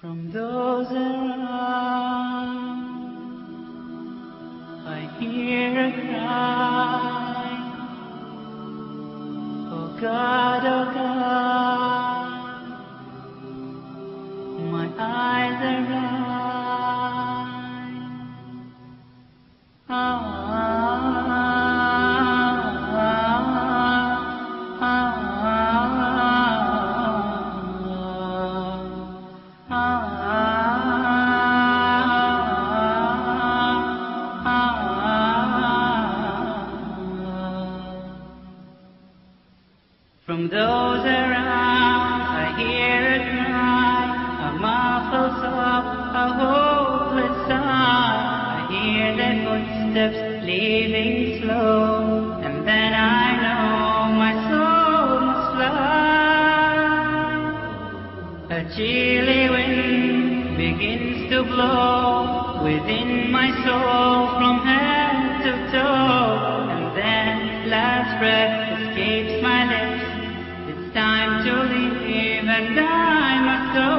From those around, I hear a cry. Oh God, my eyes are From those around, I hear a cry, a muffled sob, a hopeless sigh. I hear their footsteps leaving slow, and then I know my soul must fly. A chilly wind begins to blow within my soul from head to toe, and then last breath escapes my lips. Time to live and I must go.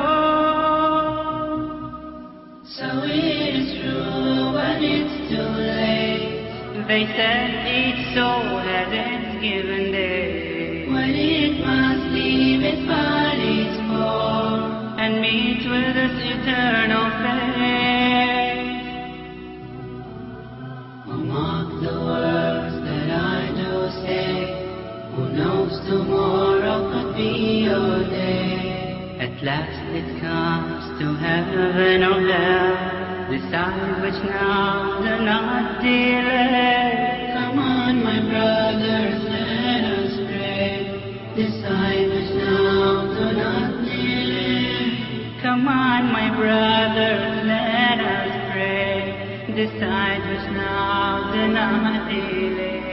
So it is true, but it's too late. They said each soul has its given day, when it must leave its body's for and meet with its eternal fate. Oh, mark the words that I do say. Who knows tomorrow could be your day. At last it comes to heaven or hell. Decide which now, do not delay. Come on, my brothers, let us pray. Decide which now, do not delay. Come on, my brothers, let us pray. Decide which now, do not delay.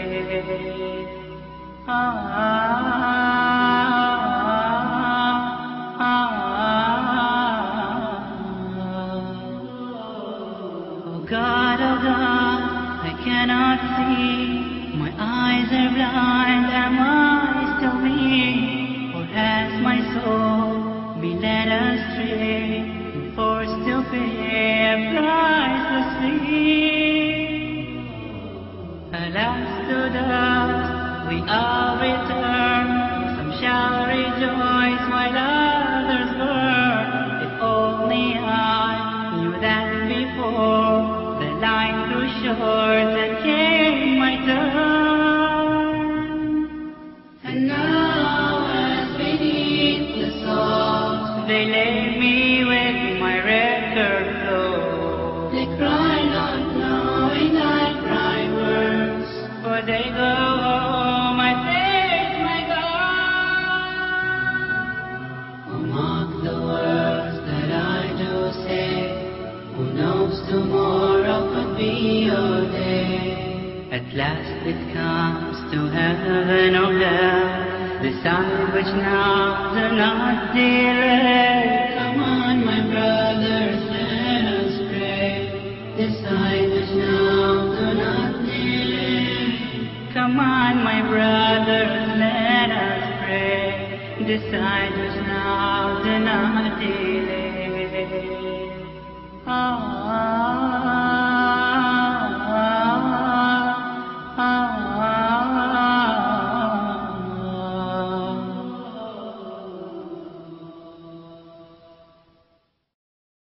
Oh God, I cannot see. My eyes are blind, am I still me? Or has my soul been led astray and forced to pay a priceless fee? Alas, to dust we all return. Some shall rejoice while others burn. If only I knew that before the line grew short and came my turn. And now as beneath the salt They laid me with my record flow. they cry not knowing I cry words. For they go home, I face my God. Oh, mark the words that I do say. Who knows tomorrow could be your day. At last it comes to heaven or hell. Decide which now, do not delay.